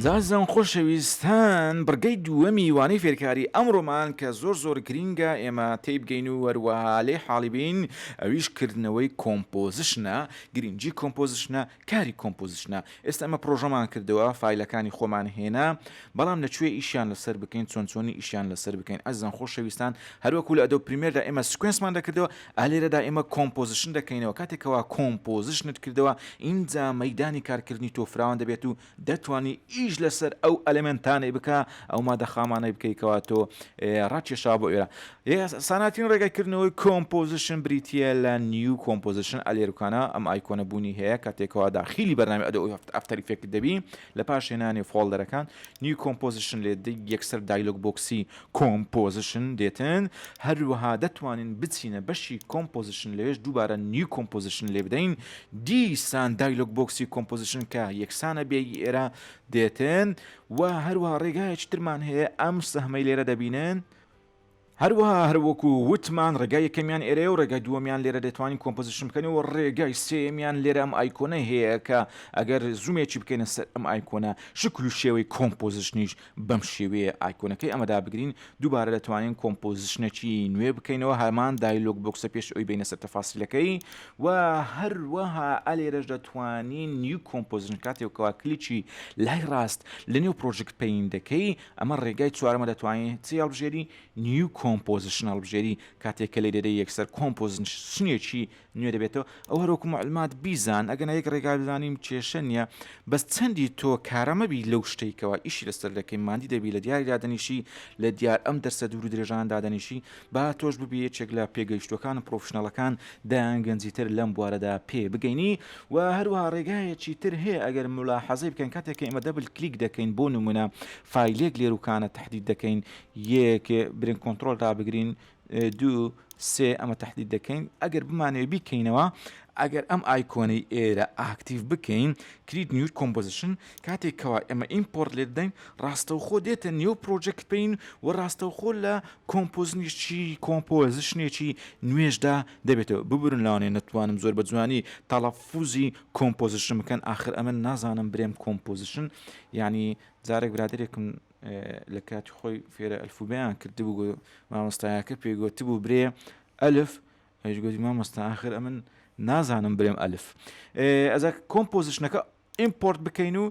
زازان خۆشەویستان بڕگەی دووەمی وانەی فێرکاری ئەمڕۆمان کە زۆر گرینگە ئێمە تێبگەین و وەروەها لێ حاڵی بین ئەویش کردنەوەی کۆمپۆزیشنە گرنگجی کۆمپۆزیشنە کاری کۆمپۆزیشنە ئێستا ئەمە پرۆژەمان کردەوە فایلەکانی خۆمان هێنا بەڵام لەکوێ ئیشیان لەسەر بکەین چۆنی ئیشیان لەسەر بکەین ئەزان خۆشەویستان هەروەکو لە ئەدۆ پریمێردا ئێمە سکوێنسمان دەکردەوە ئالێرەدا ئێمە کۆمپۆزیشن دەکەینەوە کاتێکەوە کۆمپۆزیشنت کردەوە اینجا مەیدانی کارکردنی تۆ فراوان دەبێت و دەتوانی ئیش لەسەر ئەو ئەلمنتانەی بکە ئەو مادە خامانەی بکەیتەوە تۆ ڕاکێشا بۆ ئێرە ساناتین ڕێگایکردنەوەی کۆمپۆزیشن بریتە لە نیو کۆمپۆزیشن ئەلێرکانە ئەم ئایکۆنە بوونی هەیە کاتێکەوە داخلی بەرنامە ئەدە ئەفتەری فێک دەبی لە پاش هێنانی فۆڵدەرەکان نیو کۆمپۆزیشن لێ یەکسەر دایلۆگ بۆکسی کۆمپۆزیشن دێتن هەروەها دەتوانین بچینە بەشی کۆمپۆزیشن لێش دووبارە نیو کۆمپۆزیشن لێ بدەین دیسان دایلۆگ بۆکسی کۆمپۆزیشن کە یەکسانە بێ ئێرە دێتن و هەروەها ڕێگایەکی ترمان هەیە ئەم سەهمەی لێرە دەبینن هەروەها هەروەکو وتمان ڕێگای یەکەمیان ئێرە و ڕێگای دووەمیان لێرە دەتوانین کۆمپۆزیشن بکەنەوە ڕێگای سێمیان لێرە ئەم ئایکۆنە هەیە کە ئەگەر زوومێکی بکەینە سەر ئەم ئایکۆنە شکل و شێوەی کۆمپۆزیشنیش بەم شێوەیە ئایکۆنەکەی ئەمەدا بگرین دووبارە دەتوانین کۆمپۆزیشنێکی نوێ بکەینەوە هەمان دایلۆگ بۆکسە پێش ئەوی بینە سەر تەفاسیلەکەی و هەروەها ئەلێرەش دەتوانین نیو کۆمپۆزیشن کاتێکەوە کلیکی لای ڕاست لە نێو پرۆژێکت پەیوەندەکەی ئەمە ڕێگای چوارەمە دەتوانین چی هەڵبژێری نیو کۆمپۆزیشن هەڵبژێری کاتێککە لێ دەدەی یەکسەر کۆمپۆزیشنێکی نوێ دەبێتەوە ئەو هەروەکو معلومات بیزان ئەگەر یەک ڕێگای بزانیم کێشە نییە بەس چەندی تۆ کارەمەبی لەو شتێکەوە ئیشی لەسەر دەکەی مادی دەبی لە دیاری دادەنیشی لە دیار ئەم دەرسە دوور و درێژان دادەنیشی با تۆش ببی یەکێک لە پێگەیشتوەکان پرۆفشنەڵەکان دایانگەنجیتر لەم بوارەدا پێ بگەینی و هەروەها ڕێگایەکی تر هەیە ئەگەر ملاحەزەی بکەین کاتێککە ئێمە دەبل کلیک دەکەین بۆ نمونە فایلێک لێروکانە تهدید دەکەین یەک برین کۆنتڕۆل تا بگرین دوو سێ ئەمە تهدید دەکەین ئەگەر بمانەوە بیکەینەوە ئەگەر ئەم ئایکۆنەی ئێرە ئاکتیڤ بکەین کلیت نیو کۆمپۆزیشن کاتێکەوە ئێمە ئیمپۆرت لێ دەین ڕاستەوخۆ دێتە نیو پرۆجێکت بین و ڕاستەوخۆ لە کۆمپۆزیشنێکی نوێژدا دەبێتەوە ببرن لاوانێ نەتوانم زۆر بە جوانی تەڵەفوزی کۆمپۆزیشن بکەن ئاخر ئەمە نازانم برێم کۆمپۆزیشن یعنی جارێک برادێکم لە کاتی خۆی فێرە ئەلفوبیان کردبوو مامۆستایەکە پێگوتبوو برێ ئەلف هێژگوتی مامۆستا ئاخر ئەمن نازانم برێم ئەلف ئەزا کۆمپۆزیشنەکە ئیمپۆرت بکەین و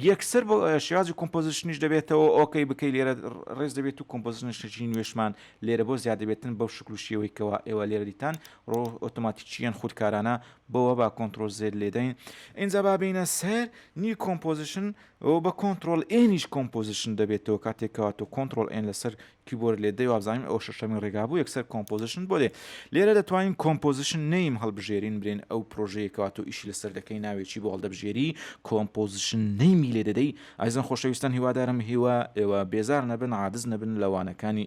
یەکسەر بۆ شێوازی کۆمپۆزیشنیش دەبێتەوە ئۆکەی بکەی لێرە ڕێز دەبێت و کۆمپۆزیشنێکی نوێشمان لێرە بۆ زیاد دەبێتن بەو شکل و شێوەیەکەوە ئێوە لێرە دیتان ڕۆ ئۆتۆماتیکیان خودکارانە بەوە با کۆنتڕۆل زێر لێدەین اینجا با بینە سەر نی کۆمپۆزیشن ئەو بە کۆنتڕۆل ئێنیش کۆمپۆزیشن دەبێتەوە کاتێکەوە تۆ کۆنتڕۆل ئێن لەسەر کیبۆرد لێدەی وابزانین ئەو شەشەمی ڕێگا بوو یەکسەر کۆمپۆزیشن بۆ لێ لێرە دەتوانین کۆمپۆزیشن نەیم هەڵبژێرین برێن ئەو پرۆژەیەکەوە تۆ ئیشی لەسەر دەکەی ناوێکی بۆ هەڵدەبژێری کۆمپۆزیشن نەیمی لێ دەدەی ئایزان خۆشەویستان هیوادارم هیوا ئێوە بێزار نەبن عادز نەبن لەوانەکانی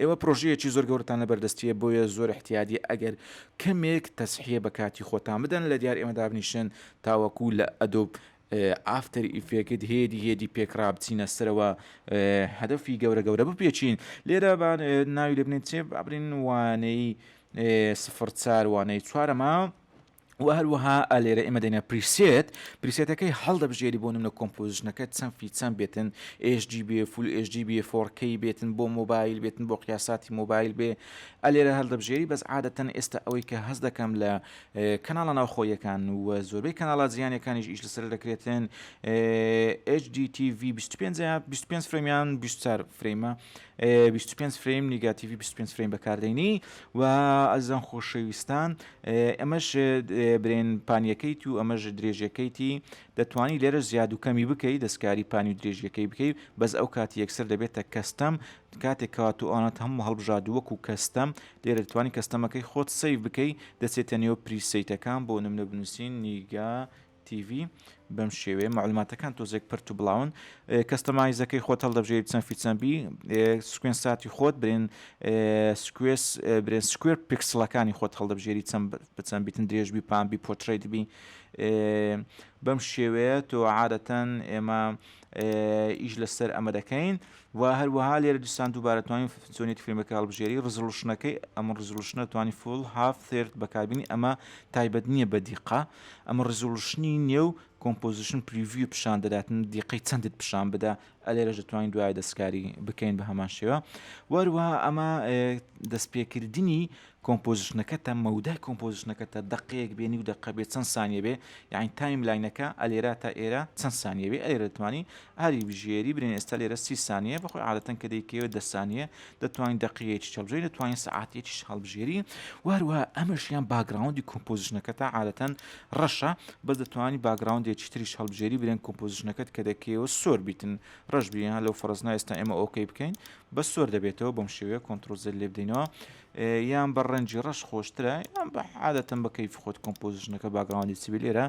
ئێوە پرۆژەیەکی زۆر گەورەتان لە بەردەستیە بۆیە زۆر احتیاجی ئەگەر کەمێک تەسحیە بە کاتی خۆتان بدەن لە دیار ئێمە دابنیشن تاوەکو لە ئەدۆب ئافتەر ئیفێکت هێدی پێکرا بچینە سەرەوە هەدەفی گەورە بپێچین لێرە ناوی لێ بنێت چێ بابرین وانەی سفر چار وانەی چوارەمە و هەروەها ئەلێرە ئێمە دەینە پریسێتەکەی هەڵدەبژێری بۆ نمونە کۆمپۆزیشنەکە چەند بێتن HDB فول HDB 4K بێتن بۆ مۆبایل بێتن بۆ قیاساتی مۆبایل بێ ئەلێرە هەڵدەبژێری بەس عادەتەن ئێستا ئەوەی کە هەست دەکەم لە کەناڵە ناوخۆیەکان و زۆربەی کەناڵات زیانەکانیش ئیش لەسەر دەکرێتن HDTV 25 فرێمیان 24 فرێمە 25 فرێم نیگاتیڤی 25 فرێم بەکاردەینی و ئەزان خۆشەویستان ئەمەش برێن پانیەکەیت و ئەمەش درێژەکەیتی دەتوانی لێرە زیاد و کەمی بکەیت دەستکاری پانی و درێژیەکەی بکەیت بەس ئەو کاتی یەکسەر دەبێتە کەستەم کاتێک کاتوانات هەموو هەڵبژاد وەکو کەستەم لێرە دەتوانی کەستەمەکەی خۆت سیف بکەیت دەچێتە نێو پریسیتەکان بۆ نمونە بنووسین نیگا TV بەم شێوەیە معلوماتەکان تۆزێک پرت و بڵاون کەستەمایزەکەی خۆت هەڵدەبژێری چەند فیچەمبی سکوێن ساتی خۆت برێن سکوێر پیکسلەکانی خۆت هەڵدەبژێری چەند بیتن درێژبی پامبی پۆتڕێتبی بەم شێوەیە تۆ عادەتەن ئێمە ئیش لەسەر ئەمە دەکەین و هەروەها لێرە دوستان دووبارە توانین فونکسیۆنێتی فیلمەکە هەڵبژێری ڕزۆلوشنەکەی ئەمە ڕزۆلوشنە توانی فول هاف ثێرد بەکاربینی ئەمە تایبەت نییە بە دیقە ئەمە ڕزۆلوشنی نییە و کۆمپۆزیشن پریڤیو پیشان دەداتن دیقەی چەندت پیشان بدە ئەلێرە دەتوانین دوای دەستکاری بکەین بە هەمان شێوە وەروە ئەمە دەستپێکردنی کۆمپۆزیشنەکەتە مەودای کۆمپۆزیشنەکەتە دقەیەک بێنی و دقە بێ چەند سانیە بێ یعنی تایم لاینەکە ئەلێرە تا ئێرە چەند سانیە بێ ئەلێرە دەتوانی هەری بژێری برێن ئێستا لێرە 30 سانیە بەخۆی عادەتەن کە دەیکەوێت 10 سانیە دەتوانین دقیەکی هەڵبژێری دەتوانین سەعاتێکیش هەڵبژێری وەروە ئەمەشیان باگراوندی کۆمپۆزیشنەکەتە عادەتەن ڕەشە بەس دەتوانی باگراوندێکی تریش هەڵبژێری برێن کۆمپۆزیشنەکەت کە دەکەوە سۆر بیتن ڕەش بیان لەو فەرزنا ئێستا ئێمە ئۆکەی بکەین بە سۆر دەبێتەوە بەم شێوەیە کۆنتڕۆل لێ بدەینەوە یان بە ڕەنجی ڕەش خۆشترە یان بە عادەتەن بە کەیف خۆت کۆمپۆزیشنەکە باگراوندی چی لێرە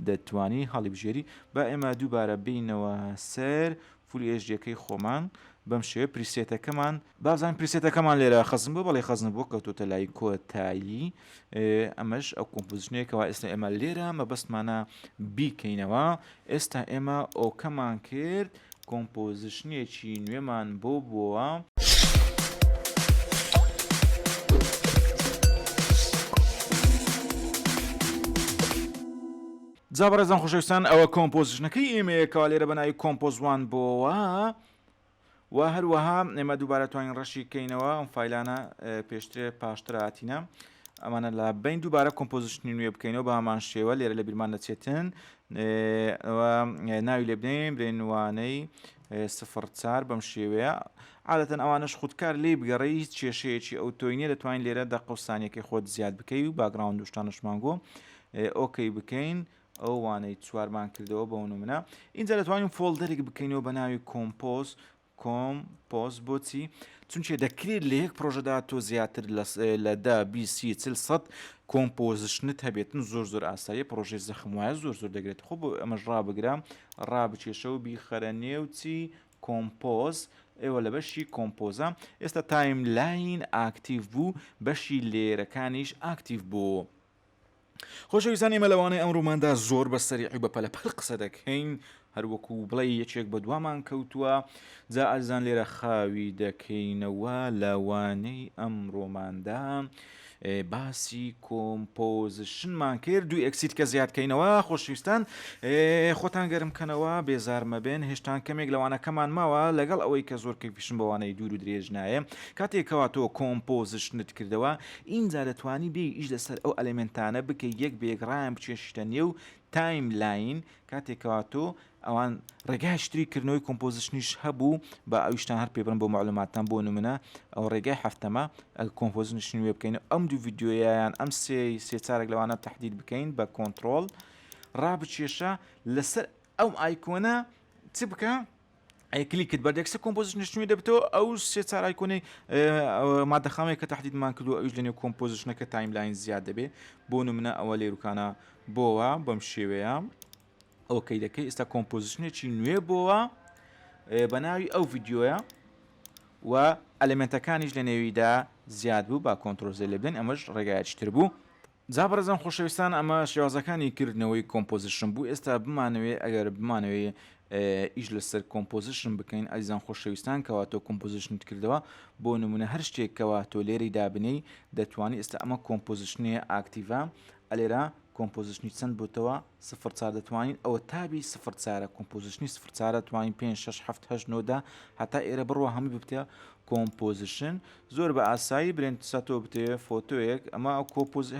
دەتوانی هەڵیبژێری بە ئێمە دووبارە بینەوە سەر فولی ئێژیەکەی خۆمان بەم شێوە پریسێتەکەمان بازانین پریسێتەکەمان لێرە خەزم بۆ بەڵێ خەزم بۆ کەوتۆتە لای کۆتایی ئەمەش ئەو کۆمپۆزیشنەیەکەوە ئێستا ئێمە لێرە مەبەستمانە بیکەینەوە ئێستا ئێمە ئۆکەمان کرد کۆمپۆزیشنێکی نوێمان بووە جا بەڕێزان خۆشەویستان ئەوە کۆمپۆزیشنەکەی ئێمەیەکەوە لێرە بەناوی کۆمپۆزوان بۆوە و هەروەها ئێمە دووبارە توانین ڕەشی بکەینەوە ئەم فایلانە پێشترێ پاشتر هاتینە ئەمانە لە بین دووبارە کۆمپۆزیشنی نوێ بکەینەوە بە هەمان شێوە لێرە لە بیرمان دەچێتن ناوی لێ بدەین برێنوانەی 04 بەم شێوەیە عادەتەن ئەوانش خودکار لێ بگەڕی هیچ کێشەیەکی ئەوتۆینە دەتوانین لێرە دەقەوسانیەکەی خۆت زیاد بکەی و باگراوند دوشتانشمانگۆ ئۆکەی بکەین ئەو وانەی چوارمان کردەوە بە نمونە اینجا دەتوانین فۆلدەرێک بکەینەوە بە ناوی کۆمپۆز بۆچی چونچێ دەکرێت لە یەک پرۆژەدا تۆ زیاتر لە 40 کۆمپۆزیشنت هەبێتن زۆر ئاسایی پرۆژێ زەخم وایە زۆر دەگرێت خۆ بۆ ئەمەش ڕابگرام ڕابچێشە و بیخەرە نێوچی کۆمپۆز ئێوە لە بەشی کۆمپۆزە ئێستا تایم لاین ئاکتیڤ بوو بەشی لێرەکانیش ئاکتیڤ بوو خۆشەویستان ئێمە لەوانەیە ئەمڕۆماندا زۆر بە سەریعی بە پەلەپەل قسە دەکەین هەروەکو بڵێ یەکێک بە دوامان کەوتووە جا ئازان لێرە خاوی دەکەینەوە لەوانەی ئەمڕۆماندا باسی کۆمپۆزیشنمان کرد دوی ئەکسید کە زیادکەینەوە خۆشەویستان خۆتان گەرمکەنەوە بێزار مەبێن هێشتان کەمێک لەوانەکەمان ماوە لەگەڵ ئەوەی کە زۆر کەفیشن بەوانەی دوور و درێژ نایە کاتێکەوە تۆ کۆمپۆزیشنت کردەوە اینجا دەتوانی بێ ئیش لەسەر ئەو ئەلێمنتانە بکە یەک بێگڕایان بچێشتە نێو تایم لاین کاتێکەوە تۆ ئەوان ڕێگای شتریکردنەوەی کۆمپۆزیشنیش هەبوو بە ئەویشتان هەر پێبرن بۆ معلوماتان بۆ نمونە ئەو ڕێگای هەفتەمە کۆمپۆزیشنی وێ بکەین ئەم دوو ڤیددیۆیان ئەم سێ چارێک لەوانە تهدید بکەین بە کۆنتترۆل ڕابچێشە لەسەر ئەو ئایکۆنە چ بکە کلیکت بەردێکسە کۆمپۆزیشنی دەبێتەوە ئەو سێ چار ئایکۆنەی مادەخامەیە کە تهدیدمان کردو ئەوش لەنێو کۆمپۆزیشنەکە تایم لاین زیاد دەبێت بۆ نمونە ئەوە لێروکانە بۆوە بەم شێوەیە ئەوکەی دەکەی ئێستا کۆمپۆزیشنێکی نوێ بۆوە بە ناوی ئەو ڤیددیۆیە و ئەلێمنتەکانیش لە نێویدا زیاد بوو با کۆنتترۆل لێ بدەین ئەمەش ڕێگایەتر بوو جا بەڕێزان خۆشەویستان ئەمە شێوازەکانی کردنەوەی کۆمپۆزیشن بوو ئێستا بمانەوێ ئەگەر بمانەوێ ئیش لەسەر کۆمپۆزیشن بکەین ئەزیزان خۆشەویستان کەواتۆ کۆمپۆزیشنت کردەوە بۆ نمونە هەر شتێکەوە تۆ لێرەی دابنەی دەتوانی ئێستا ئەمە کۆمپۆزیشنەیە ئاکتیڤە ئەلێرە کۆمپۆزیشنی چەند بووتەوە 04 دەتوانین ئەوە تابی 04 کۆمپۆزیشنی 04 توانین 5 6 7 8 9 هەتا ئێرە بڕوە هەموو ببتە کۆمپۆزیشن زۆر بە ئاسایی برێن ساتۆ بتێ فۆتۆیەک ئەمە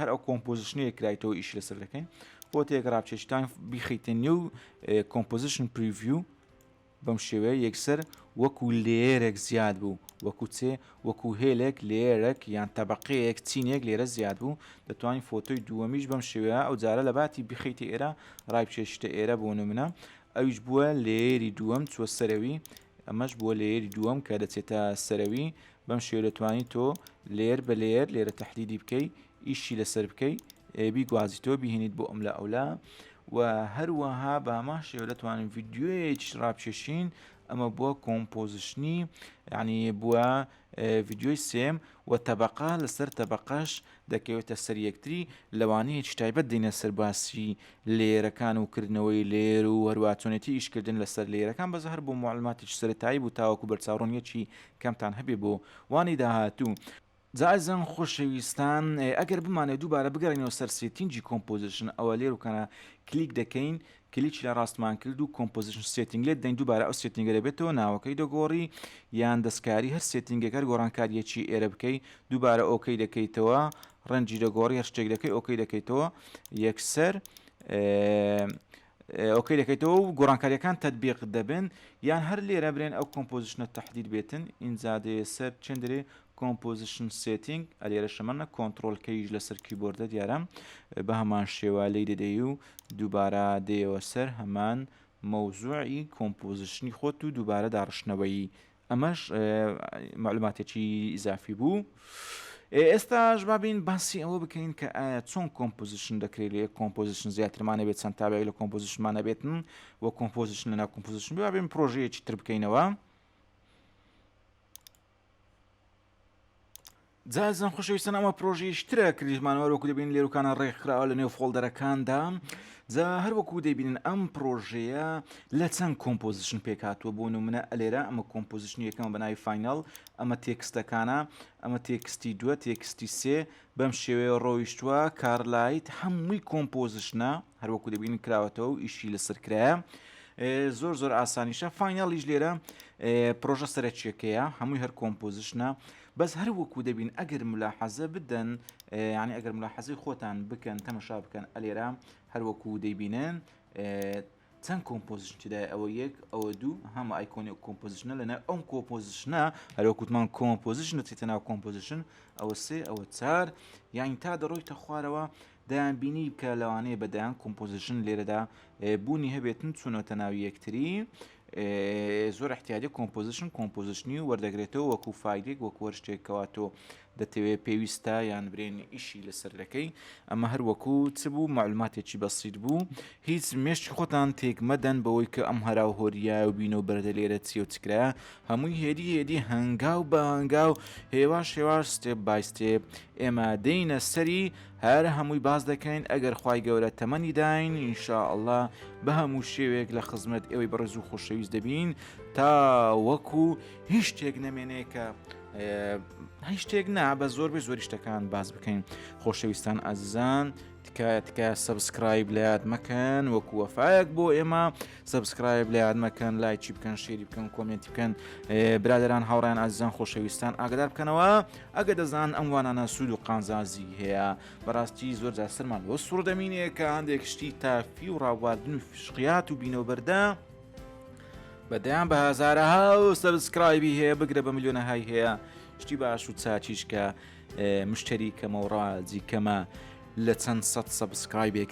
هەر ئەو کۆمپۆزیشنەیە کرایتەوە ئیش لەسەر دەکەین فۆتێک ڕابچێشتان بیخیتە نێو کۆمپۆزیشن پریڤیو بەم شێوەیە یەکسەر وەکو لێرێک زیاد بوو وەکو چێ وەکو هێلێک لێرەك یان تەبقەیەک چینێک لێرە زیاد بوو دەتوانین فۆتۆی دووەمیش بەم شێوەیە ئەو جارە لە باتی بخیتە ئێرە ڕایبچێشتە ئێرە بۆ نمونە ئەویش بووە لێری دووەم چوە سەرەوی ئەمەش بووە لێری دووەم کە دەچێتە سەرەوی بەم شێوە دەتوانیت تۆ لێر بە لێرە تەحدیدی بکەی ئیشی لەسەر بکەی بیگوازیتەوە بیهێنیت بۆ ئەم لە ئەولا و هەروەها باما شێوە دەتوانین ڤیددیۆیەکی ڕابچێشین ئەمە بووە کۆمپۆزیشنی یعنی بووە ڤیددیۆی سێم و تەبقە لەسەر تەبقەش دەکەوێتە سەر یەکتری لەوانەیەکی تایبەت دێنە سەر باسی لێرەکان و کردنەوەی لێر و هەرواتۆنێتی ئیشکردن لەسەر لێرەکان بەز هەر بۆ معلوماتێکی سەرەتایی بوو تاوەکو بەرچاوڕۆنیەکی کەمتان هەبێ بۆ وانی داهاتوو جائزن خۆشەویستان ئەگەر بمانێت دووبارە بگەڕینەوە سەر سێتینجی کۆمپۆزیشن ئەوە لێر وکەنە کلیک دەکەین کلیچ لە ڕاستمان کرد و کۆمپۆزیشن سێتینگ لێت دەین دووبارە ئەو سێتینگە دەبێتەوە ناوەکەی دەگۆڕی یان دەستکاری هەر سێتینگەکە گۆڕانکاریەکی ئێرە بکەی دووبارە ئۆکەی دەکەیتەوە ڕەنجی دەگۆڕی هەر شتێک دەکەی ئۆکەی دەکەیتەوە یەکسەر ئۆکەی دەکەیتەوە و گۆڕانکاریەکان تەطبیق دەبن یان هەر لێرە برێن ئەو کۆمپۆزیشنە تەحدید بێتن ئینجادێ سەر چندرێ کۆمپۆزیشن سێتینگ ئەلێرە شەمەنە کۆنتترۆلکەیش لەسەر کیبۆردە دیارە بە هەمان شێوە لی دەدەی و دووبارە دێەوە سەر هەمان مەوزوعی کۆمپۆزیشنی خۆت و دووبارە داڕشنەوەی ئەمەش معلوماتێکی ئیزافی بوو. ئێستاش بابین باسی ئەوە بکەین کە چۆن کۆمپۆزیشن دەکرێت لە کۆمپۆزیشن زیاترمانە بێت چەند تابێک لە کۆمپۆزیشنمانە بێتن وە کۆمپۆزیشن لە ناو کۆمپۆزیشن بابین پرۆژەیەکی تر بکەینەوە. جازم خۆشەویستان ئەمە پرۆژەیەشترە کریژمانەوە وەکو دەبین لێروکانە ڕێکخراوە لە نێو فۆڵدەرەکاندا جا هەروەکو دەبینن ئەم پرۆژەیە لە چەند کۆمپۆزیشن پێکاتوە بۆ نمونە ئەلێرە ئەمە کۆمپۆزیشنی یەکەمە بەناوی فاینەڵ ئەمە تێکستەکانە ئەمە تێکستی دووە تێکستی سێ بەم شێوەیە ڕۆیشتووە کارلایت هەمووی کۆمپۆزیشنە هەروەکو دەبینن کراوەتەوە و ئیشی لەسەرکرایە زۆر ئاسانیشە فاینەڵیش لێرە پرۆژە سەرچیەکەیە هەمووی هەر کۆمپۆزیشنە بەس هەر وەکو دەبین ئەگەر ملاحەزە بدەن یعنی ئەگەر ملاحەزەی خۆتان بکەن تەمەشا بکەن ئەلێرە هەروەکو دەیبینن چەند کۆمپۆزیشنتیدا ئەوە یەک ئەوە دوو هەمە ئایکۆنی کۆمپۆزیشنە لەنە ئەم کۆمپۆزیشنە هەروەکوتمان کۆمپۆزیشن دەچێتە ناو کۆمپۆزیشن ئەوە سێ ئەوە چار یانی تا دەڕۆیتە خوارەوە دایان بینی بکە لەوانەیە بەدایان کۆمپۆزیشن لێرەدا بوونی هەبێتن چونەتە ناوی یەکتری زۆر احتیاجی کۆمپۆزیشنی و وەردەگرێتەوە وەکو فایدێک وەکو وەرشتێکەوەتۆ دەتەوێت پێویستە یان برێن ئیشی لەسەر دەکەی ئەمە هەر وەکو چ بوو معلوماتێکی بەسیط بوو هیچ مێشتی خۆتان تێکمەدەن بەوەی کە ئەم هەراو هۆریە و بینە و بەردە لێرە چی و چکرا هەمووی هێدی هەنگاو بە هەنگاو هێواش ستێپ بای ستێپ ئێمە دەینە سەری هەر هەمووی باز دەکەین ئەگەر خوای گەورە تەمەنی داین ئینشاءالله بە هەموو شێوێک لە خزمەت ئێوەی بەڕێز و خۆشەویست دەبین تا وەکو هیچ شتێک نەمێنێ کە هیچ شتێک نا بە زۆری شتەکان باز بکەین خۆشەویستان ئازیزان تکایە سەبسکرایب لە یاد مەکەن وەکو وەفایەک بۆ ئێمە سەبسکرایب لە یاد مەکەن لایکی بکەن شێری بکەن کۆمنتی بکەن برادران هاوڕیان ئازیزان خۆشەویستان ئاگدار بکەنەوە ئەگە دەزان ئەموانانە سوود و قانزازی هەیە بەڕاستی زۆر جار سەرمان بۆ سوور دەمینێ کە هەندێک شتی تافی و ڕاواردن و فشقیات و بینەوەبەردە بەدەیان بە هەزارەها و سەبسکرایبی هەیە بگرە بە ملیۆنەهای هەیە شتی باش و چاچیش کە مشتری کەمە و ڕازی کەمە لە چەند سەد سەبسکرایبێک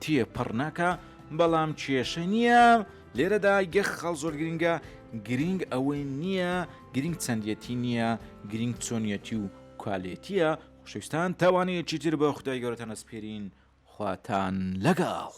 تیە پڕ ناکە بەڵام کێشە نییە لێرەدا یەک خەڵ زۆر گرنگە گرنگ ئەوەی نییە گرنگ چەندەتی نییە گرنگ چۆنیەتی و کوالێتیە خۆشەویستان تاوانەیەکی تر بە خودای گەورەتان ئەسپێرین خواتان لەگەڵ